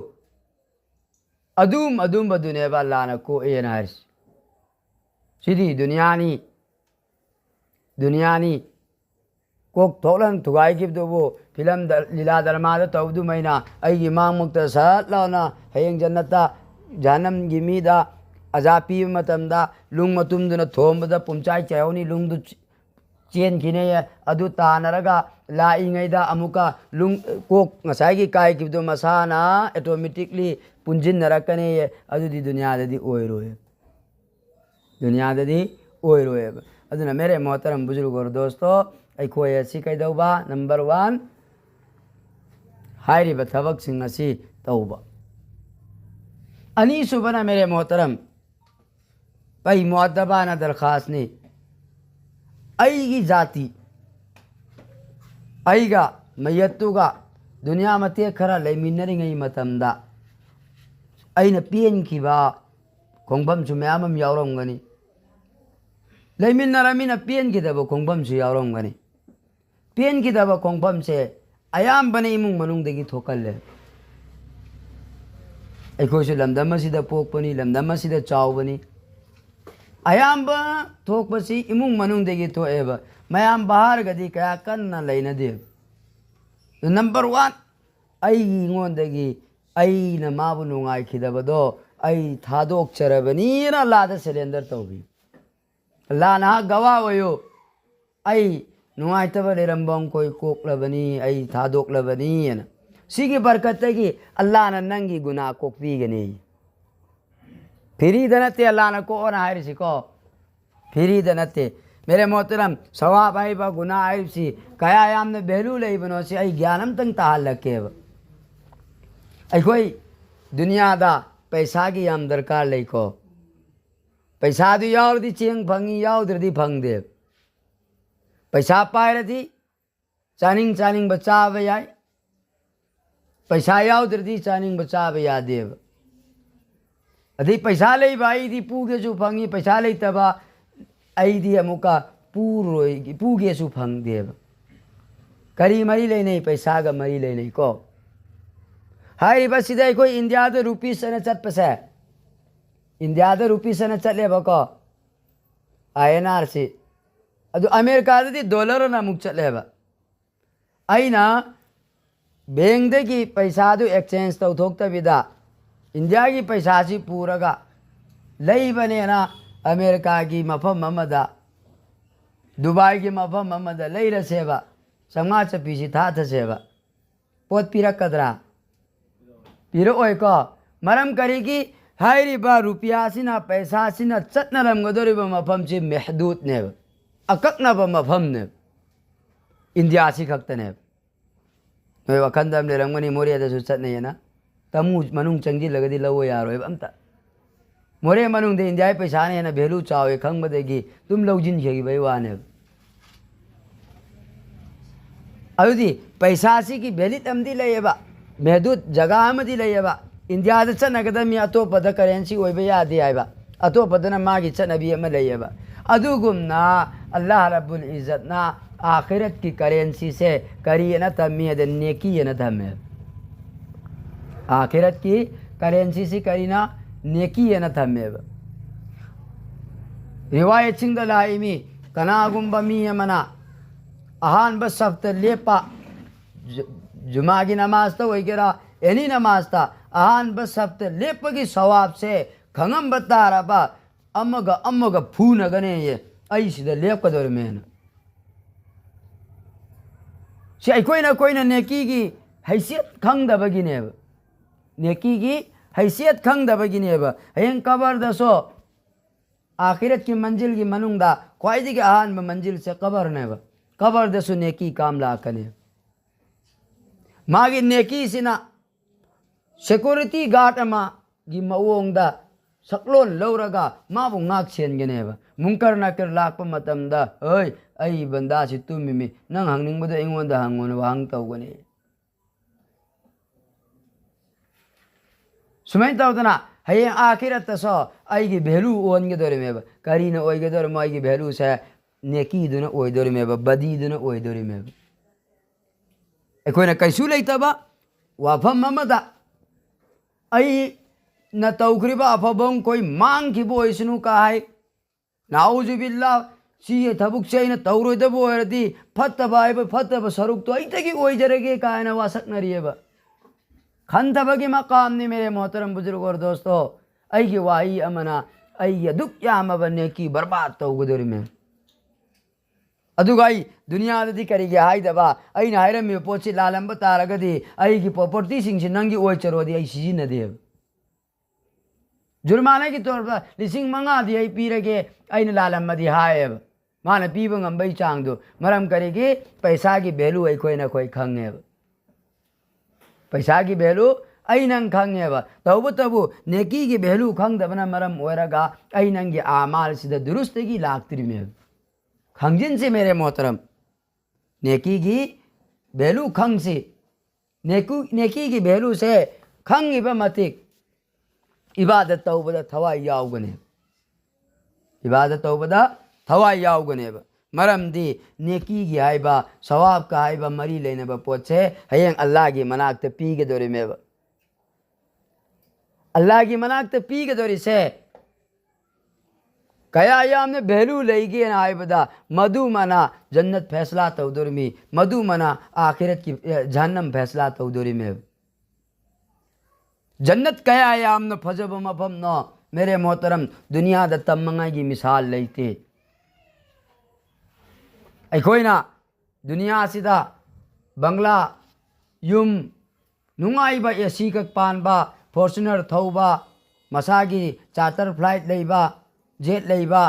अदुम बदुनेबा अल्लाहना को एना हारिस सिदी दुनियानी कोक थोलन थुगाई गिबदुबो फिल्म लीला दरमादा तौदु मैना अईगी मांगमुक्ता सत लाना हयेंग जन्नता जहन्नम गी मीदा अजाब पीब मतमदा लुंग मतुमदुना थोंबदा पुमचाई चायौनी लुंगदु चेन खिने अदु तानरगा लाइंगैदा अमुका लुंग कोक ngसाइगी काय गिबदु मसाना ऑटोमेटिकली पुंजिनरकने अदुदी दुनियाददी ओइरोय अदुना मेरे मोहतरम बुजुर्ग और दोस्तों अखोय असि कैदौबा नंबर 1 हाइरिबा थबक सिंग असि तौबा अनी सुबना मेरे मोहतरम पई मुअद्दबाना दरखास्त ने अईगी जाति अईगा मयत्तुगा दुनिया मते खरा लेमिनरिंगई मतमदा अईना पेनखिबा खोंबमसु मयामम यावरमगनी लेमिनरमिना पेनखिदबा खोंबमसु यावरमगनी पेनखिदबा खोंबमसे अयाम्बने इमुंग मनुंगदगी थोकल्ले अखोइसु लमदम असिदा पोकपनी लमदम असिदा चावबनी अयाम्बा थोकपसी इमुंग मनुंगदगी थोएबा मयाम बाहर गदी कया कन्ना लेनदे नंबर 1 अईगोंदगी अईना माबु नुंगाइखिदबदो अई थादोकचरबनीना लादा सरेंडर तौबी लाना गवा वयो अई नुंगाइतबा लेरंबम कोई कोकलबनी अई थादोकलबनी सिगी बरकतगी अल्लाह ना नंगी गुनाह कोकपीगनी फिरीद नते अल्लाह ना को ओना हायरिसिको फिरीद नते मेरे मोहतरम सवाब आइबा गुनाह आइबसी कया यामने बेलू लेबनोसी आई ज्ञानम तंग ताहल्लकेब अखोई दुनियादा पैसा की याम दरकार लेको पैसा दु यावदी चेंग फंगी यावद्रदी फंगदे पैसा पायरदी चानिंग बचाव याय पैसा यावद्रदी चानिंग बचाव यादेव अधी पैसा ले भाई दी पूगे जो फंगी पैसा ले तबा अईदी अमुका पूरोगी पूगे सु फंगदेव करी मरी ले नहीं पैसा का मरी ले नहीं को हाय बस सीधा कोई इंडिया दे रुपीस से न चट पसे इंडिया दे रुपीस से न चले बको INR से अदु अमेरिका दे डॉलर ना मुक चले बा अईना बैंक दे की पैसा दु एक्सचेंज तो थोकता बिदा इंडिया की पैसा सी पूरगा लई बने ना अमेरिका की मफम अमदा दुबई की मफम अमदा लेरसेबा चंगा चपीसी थाथसेबा पोत पिरकद्रा पिरओइको मरम करीगी हाइरिबा रुपयासिना पैसासिना चटनरमगदोरिबा मफमसी महदूद ने अकक्नबा मफम ने इंडिया सी खक्तने नोय वखंदम लेरमगनी मोरियादसु चटनेना तमु मनुंग चंगी लगदी लवो यारोय अमता मोरे मनुंग दे इंडिया पैसा ने ना वैल्यू चावे खंगबदेगी तुम लौजिन खेगी बई वाने अदुदी पैसा सी की वैल्यू तमदी लेयबा महदूद जगह अमदी लेयबा इंडिया दा चनगदमी अतोपद करेंसी ओइबा यादे आइबा अतोपदना मागी चनबी अमा लेयबा अदुगुमना अल्लाह रब्बुल इज्जत ना आखिरत की करेंसी से करी न तमी द नेकी न थमे आखिरत की करेंसी से करी ना नेकी न थमे रिवायत सिंह लाइमी कनागुंबा मी मना अहान बस सफ्त लेपा जुमा की नमाज तो वगैरह एनी नमाज था अहान बस सफ्त लेप की सवाब से खंगम बता रहा अमग फून गने ये ऐसी लेप कदर में कोई ना नेकी की हैसियत खंगदबगिनेब नेकी की हैसियत खंगदबगिनेब हयें कबर दसो आखिरत की मंजिल की मनुंगदा ख्वाइदी के आहान में मंजिल से कबर नेब कबर दसो नेकी काम लाकने मागी नेकी सिना सिक्योरिटी गार्ड अमा गी मवोंगदा सकलोन लौरगा माबु ngak सेनगनेब मुंकर नाकर लाकप मतमदा ओय आई बंदा से तुमिमी नंग हंगनिंगबदो इंगोंदा हंगोन वांग तौगने सुमै तौदना हये आखिरत तसो आईगी वैल्यू ओनगदोरिमेब करीना ओइगदोर माईगी वैल्यू से नेकी दुना ओइदोरिमेब बदी दुना ओइदोरिमेब एकोइना कैसु लेतबा वाफम अमदा आई न तौखरिबा अफबों कोई मांग की बोइसनु काहे नाउजुबिल्ला सी थबुक से तौरोदब ओरदी फत्तब आइब फत्तब सरुक तो ऐतगी ओइजरगे कायना वासकनरियब खंतबगी मकाम ने मेरे मोहतरम बुजुर्ग और दोस्तों ऐगी वाई अमना ऐगी दुख यामब नेकी बर्बाद तौगदोरि में अदुगाई दुनिया ददी करिगे हाइदबा ऐना हाइरमी पोची लालंब तारगदी ऐगी प्रॉपर्टी सिंगसि नंगी ओइ चरोदी ऐ सिजिनदेब जुर्माने की तौर पर लिसिंग मंगा दी आई पीरगे ऐन लालम्मदी हायब माना पीब ngambei चांगदो मरम करेगी पैसा की वैल्यू ऐखोइना खोइ खंगेब पैसा की वैल्यू ऐनंग खंगेब तबु तबु नेकी की वैल्यू खंगदबना मरम ओरगा ऐनंगी आमाल सिदा दुरुस्तगी लाक्तिरिमेब खंगजिन से मेरे मोहतरम नेकी की वैल्यू खंग से नेकी की वैल्यू से खंगिब मतिक इबादत तौबदा थवाई याउगने इबादत तौबदा थवाई याउगनेब मरमदी नेकी की हाइबा सवाब का हाइबा मरी लेनेब पोचे हयें अल्लाह की मनाक्ते पीगे दोरिमेब अल्लाह की मनाक्ते पीगे दोरि से कया यामने वैल्यू लेगे ना हाइबदा मधु मना जन्नत फैसला तौदुरमी मधु मना आखिरत की जहन्नम फैसला तौदुरिमेब जन्नत कया यामने फजब मफम न मेरे मोहतरम दुनिया द तमंगा की मिसाल लेते ऐखोइना दुनिया सिदा बंगला युम नुंगाइबा एसी कक पानबा फॉर्च्यूनर थौबा मसागी चार्टर फ्लाइट लेबा जेट लेबा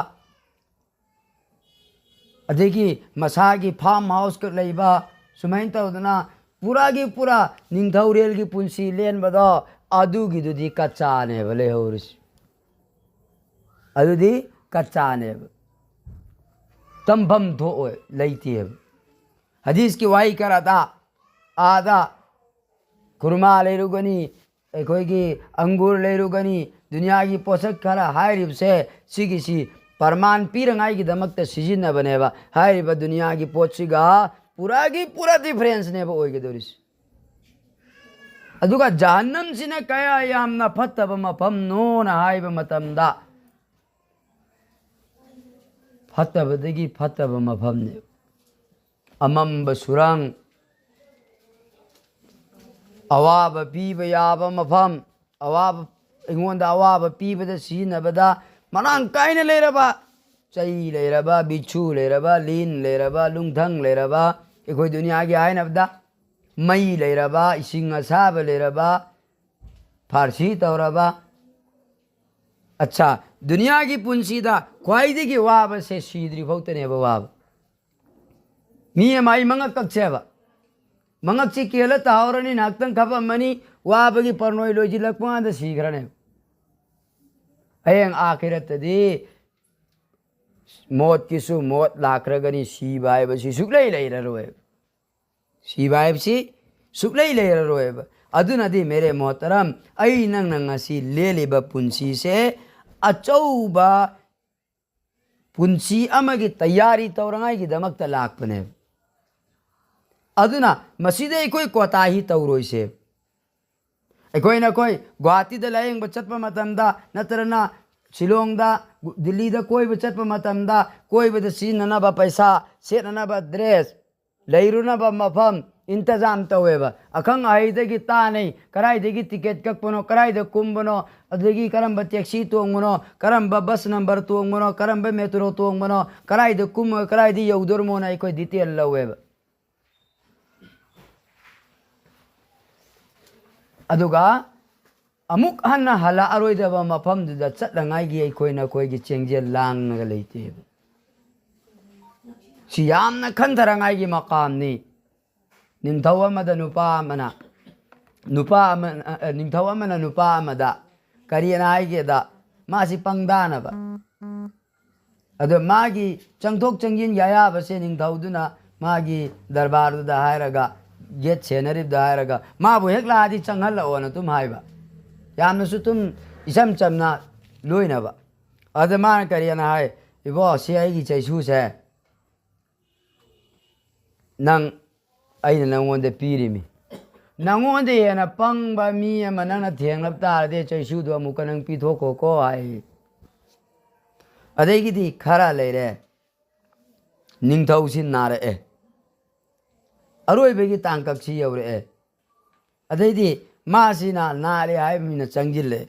अदेगी मसागी फार्म हाउस कक लेबा सुमैन तौदना पूरा की पूरा निंगथौरेल की पुंसी लेनबदो अदुगी कच्चानेब लेहौरिस अदुदी कच्चानेब तंभम धो लेतेब हदीस की वाही कराता आदा खुरमा लेरुगनी अखोगी अंगूर लेरुगनी दुनिया की पोषक खरा हाइरिब से सिगिसी परमान पीरंगाई की दमक सिजिन्नबनेब हाइरिब दुनिया की पोचिगा पूरा की पूरा डिफरेंस नेब ओइगे दोरिस अदुगा जहन्नम सिना कया यामना फत्तब मफम नोन हाइब मतमदा फत्तबदगी फत्तब मफम ने अमम्ब सुरंग अवाब पीब याब मफम अवाब इंगोंदा अवाब पीबदा सिजिन्नबदा मरांग कायने लेरबा चई लेरबा बिच्छू लेरबा लीन लेरबा लुंगथंग लेरबा अखोई दुनिया की हायनबदा मई लेरबा इसिंग असाब लेरबा फारसी तौरबा अच्छा दुनिया की पुंसीदा ख्वाइदगी वाब से सीद्री फौतने वाब मी माई मंगक कक्सेबा मंगक ची केला तावरनी नाक्तंग खपमनी वाबगी परनोय लोजिलकपाद सीग्रने हयंग आखिरतदी मौत किसु मौत लाख्रगनी सीबाय बसी सुक्लै लैररोय सीबाय बसी सुक्लै लैररोय अदुनदी मेरे मोहतरम आई नंग नंगसी लेलिबा पुंसी से अचौबा पुंसी अमगी तैयारी तौरंगाई की दमकता लाखपने अदुना मसीदे कोई कोताही तौरोइसे अखोइना कोई गुवाहाटीदा लायेंग चटपा मतमदा नत्रना शिलोंगदा दिल्लीदा कोई चटपा मतमदा कोई बद सिननबा पैसा सेननबा ड्रेस लैरुनबा मफम इंतजाम तवेबा अखंग आइदगी तानै कराइदगी टिकेट कक्पनो कराइदा कुंबनो अदगी करंब टैक्सी तोंगनो करंब बस नंबर तोंगनो करंब मेट्रो तोंगनो कराइदा कुम कराइदा यौदुरमोना कोई डिटेल लवेबा अदुगा अमुक हन्ना हला अरोइदबा मफमदुदा चटलंगाइगी अखोइना कोइगी चेंगजेल लांगनगा लेतेब सियामना खंथरंगाइगी मकामनी निंथौ अमदा नुपा अमना नुपा अमदा करियना आइगेदा मासी पंगदानबा अदो मागी चंगथोक चंगिन यायाबसे निंथौदुना मागी दरबारदुदा हायरगा गेट सेनरिबदा हायरगा माबु हेक लादी चंगहल्लओना तुम हायबा यामनसु तुम इसम चमना लोइनबा अदो मान करियना हाय इबो से आइगी चैसुसे नंग अइना नंगोंदे पीरिमि नंगोंदे येना पंगबा मी अमा नंगना थेंगलब तारदे चैसुदो अमुका नंग पिथोको हाय अदैगिदी खरा लेरे निंगथौसि नारए अरोइबेगी तांकक्सी यौरए अदैदी मासिना नारे हाय मिना चंगिले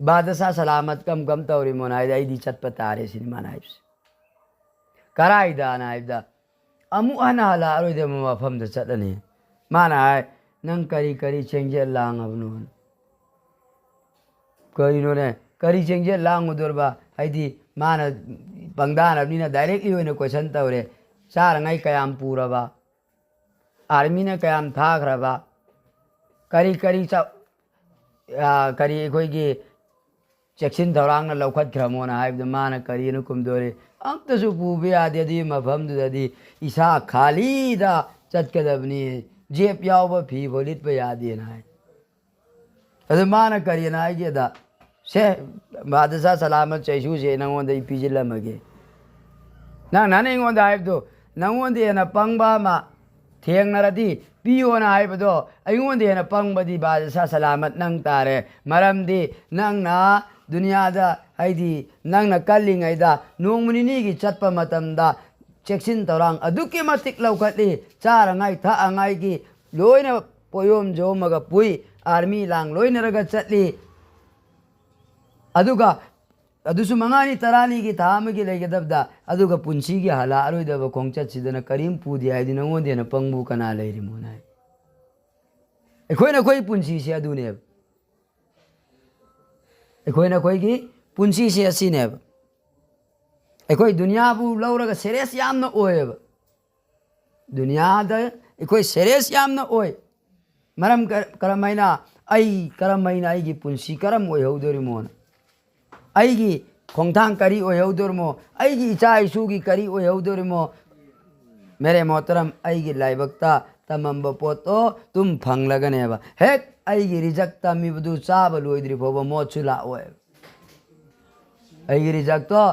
बादशा सलामत कम कम तौरी मोनाइदा आइदी चटपा तारे सिनेमा नाइब्स कराइदा नाइदा अमु अनाला अरोइदे मफमद चटनी माना हाय नंग करी करी चेंजे लांगबनु करिनोने करी चेंजे लांगुदोरबा हाइदी माना पंगदानबनिना डायरेक्टली होइना क्वेश्चन तौरे चारंगाई कयाम पूरबा आर्मी ने कयाम थाख्रबा करी करी करी अखोइगी चेक्सिन थौरांगना लौखतख्रमोना हाइबद माना करिनु कुमदोरे अम्तसु पुबे यादेदी मफमदुददी इसा खालीदा चटकदबनी जेप यावबा फी बोलितबा यादेना हाय अदु माना करियना आइगेदा से बादशाह सलामत चैसु से नंगोंदा पिजिलमगे नाने इंगोंदा हाइबदो नंगोंदे ना पंगबा मा थेंगनरदी पियोना हाइबदो अइगोंदे ना पंगबदी बादशाह सलामत नंग तारे मरमदी नंगना दुनियादा हाइदी नंगना कल्लिङैदा नोंमुनिनीगी चटपा मतमदा चेक्सिन तौरांग अदुकी मतिक लौखतली चारंगाई थांगाईगी लोइना पोयोम जोमगा पुई आर्मी लांग लोइनरगा चटली अदुगा अदुसु मंगानी तरानीगी थामगी लेगदबदा अदुगा पुंसीगी हाला अरोइदबा खोंगचतसिदना करीम पुदी हाइदी नंगोंदेना पंगबु कना लेरिमोनाय अखोइना कोई पुंसीसे अदुने अखोइना कोइगी पुंसीसे असिनेब अखोइ दुनियाबु लौरगा सेरियस यामना ओयब दुनियादा अखोइ सेरियस यामना ओय मरम करमैना आइगी पुंसी करम ओयहौदोरिमोना आइगी खोंगथांग करी ओयहौदोरमो आइगी इचा इसुगी करी ओयहौदोरिमो मेरे मोहतरम आइगी लाइबक्ता तमंबा पोतो तुम फंगलगनेबा हेक आइगी रिजक तमिबदु चाबा लोइद्रि फोबा मोचु लाओय आइगी रिजक तो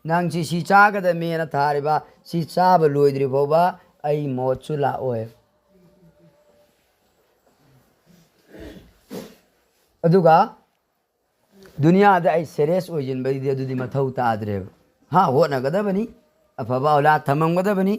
नंगसी सी चागद मेना थारिबा सी चाबा लोइद्रि फोबा आई मोचु लाओय अदुगा दुनियादा आई सीरियस ओइजिनबदी अदुदि मथौ ताद्रेब हाँ होनगदबनी अफबा औलाद थमंगदबनी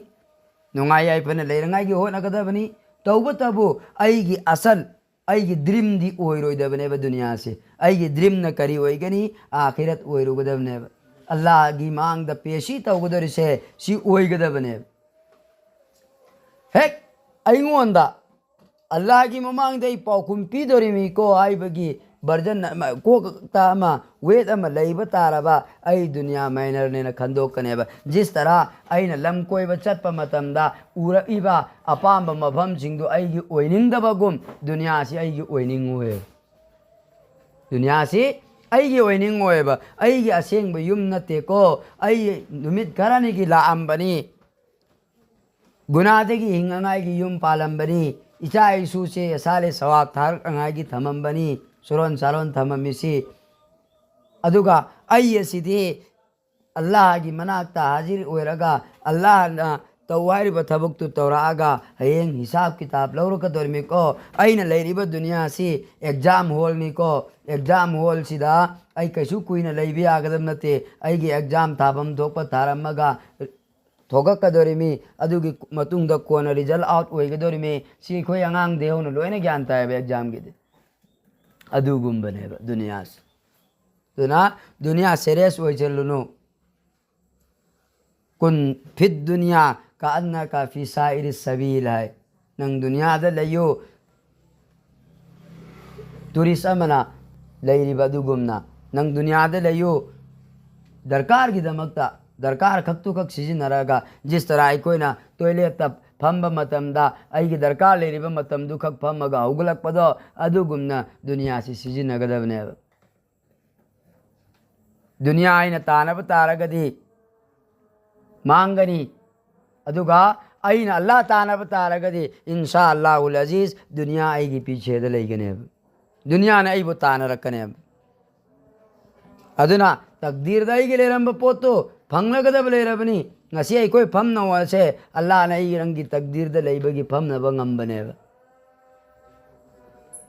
नुंगाई आइफना लेरंगाई होनगदबनी तौबतबु आइगी असल आइगी ड्रीम दी ओइरोइदबनेब दुनिया से आइगी ड्रीम न करी ओइगनी आखिरत ओइरुगदबनेब अल्लाह की मांग द पेशी तौगदोरी से सी ओइगदबने हेक अइंगोंदा अल्लाह की ममांग दे पाउकुम पीदोरी मी को आइबगी बर्जन को तामा वेद अमा लैब तारबा आई दुनिया माइनर ने खंदोकनेबा जिस तरह अइना लम कोइबा चटपा मतमदा उरइबा अपाम मफम सिंगदो आइगी ओइनिंगदबगुम दुनिया सी आइगी ओइनिंगोए दुनिया सी आइगी ओइनिंगोएबा आइगी असेंग युम नतेको आई नुमित खरानी की लाअंबनी गुनादगी हिंगांगाई युम पालंबनी इचा इशू से साले सवाब थार अंगाई थमंबनी सुरोन सारोन थममिसी अदुगा अय्यसिदि अल्लाह की मनाक्ता हाजिर ओइरगा अल्लाह ना तौहारिब थबुक तौरागा हयेंग हिसाब किताब लौरकदोरमी को अइना लैरिब दुनिया सी एग्जाम हॉल नी को एग्जाम हॉल सिदा अइ कैसु कुइना लैबि आगदम नते अइगी एग्जाम थाबम थोकपा थारमगा थोगकदोरिमी अदुगी मतुंग द कोना रिजल्ट आउट ओइगदोरिमी सी खोय अंगांग देहोन लोइना ज्ञान तायब एग्जाम गिदे अदुगुम्बनेब दुनिया से दुनिया सीरियस ओइचलुनु कुन फिद दुनिया का अन्ना का फी साइर सबील है नंग दुनिया द लयो टूरिस्ट अमना लैरिबा दुगुमना नंग दुनिया द लयो दरकार की दमकता दरकार खक्तु खक सिजिनरगा जिस तरह अइकोइना टॉयलेट तब फंब मतमदा अइगी दरकार लेरिबा मतमदु खक फमगा हुगलकपदो अदुगुमना दुनिया से सिजिनगदबने दुनिया आइना तानब तारगदी मांगनी अदुगा अइना अल्लाह तानब तारगदी इंशाअल्लाहुल अजीज दुनिया आइगी पीछे द लेगने दुनिया ने अइबो तानरकने अदुना तकदीर दाइगी लेरंब पोतो फंगलगदब लेरबनी ngasi ai koi pham na wa se Allah na i rangi takdir da leibagi pham na bangam baneba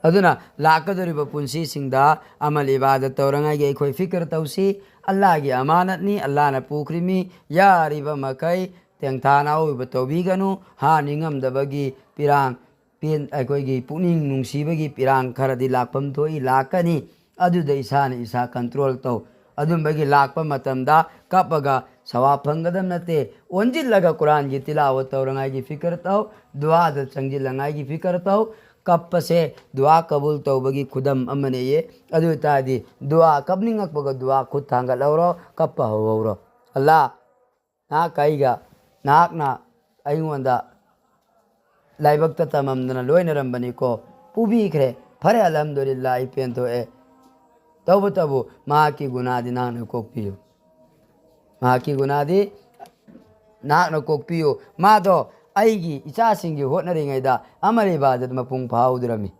aduna lakadori ba punsi singda amal ibadat tawranga ge koi fikr tawsi Allah gi amanat ni Allah na pukri mi ya riba makai teng thana oi ba tobi ganu ha ningam da bagi pirang pin ai koi gi puning nungsi bagi pirang kharadi lakpam thoi lakani adu da isa na isa control taw adum bagi lakpa matamda kapaga सवाब फंगदम नते ओंजिल लगा कुरान की तिलावत तौरंगाई की फिक्र ताओ दुआ the चंजिल Langai की फिक्र ताओ cup से दुआ कबूल तौबगी खुदम अमने ये अदुतादी दुआ कबनिंगक बग दुआ खुद थांगा लौरो कप होरो अल्लाह ना काईगा नाक ना अइंगोंदा लाइबक तममदना लोइनरंबनी को पुबीखरे फरे अल्हम्दुलिल्लाह इपेंतो ए तब तबु मां की गुनाह दिना न कोपियो माँ की गुनादी नाक न कोकपियो माँ दो आईगी इचा सिंगी होटनरिंगैदा अमर इबादत मपुंग फाउद्रमी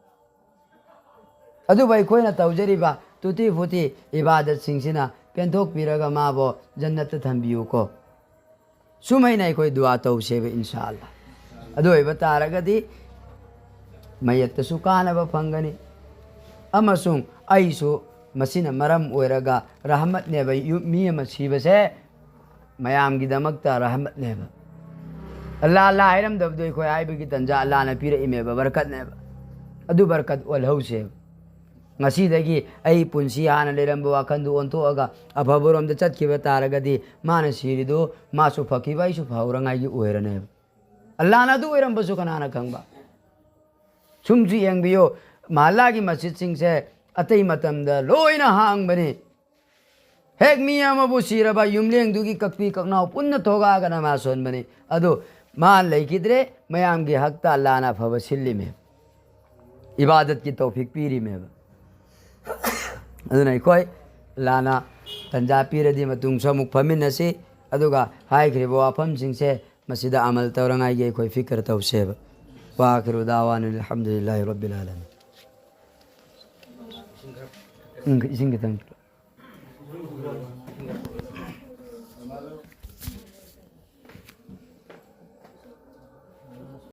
अदु भाई कोई न तौजरीबा तुति फुति इबादत सिंगसिना पेंथोक पिरगा माँ बो जन्नत थंबियो को सुमै नै कोई दुआ तौसेबे इंशाअल्लाह अदु होइबा तारगदी मयत सुकानब फंगनी अमसुंग आइसु मसीना मरम ओइरगा रहमत नेबा मी अमा सिबसे मयाम की दमकता रहमत नेबा अल्लाह अल्लाह हैरम दबदोय खोय आइबगी तंजा अल्लाह ना पीरे इमेबा बरकत नेबा अदु बरकत ओलहौसे ngasi ai punsi hana lerambo wakandu ontoaga ababorom da chatkiba taragadi mana sirido masu fakiba isu phaurangai gi oirane Allah na du oiram basu kanana khangba sumji yangbiyo mahalla gi masjid sing se atai matam da loina hang bani hek miyama bu siraba yumleng du gi kakpi kaknau punna thoga ga na ma son bani adu ma laikidre mayam gi hakta Allah na phaba silli me ibadat ki tawfik piri me aduna ikoi lana tanja piradi matung samuk phaminasi aduga hai khribo afam singse masida amal tawrangai ge koi fikr tawseba wa akhiru dawana alhamdulillahi rabbil alamin ising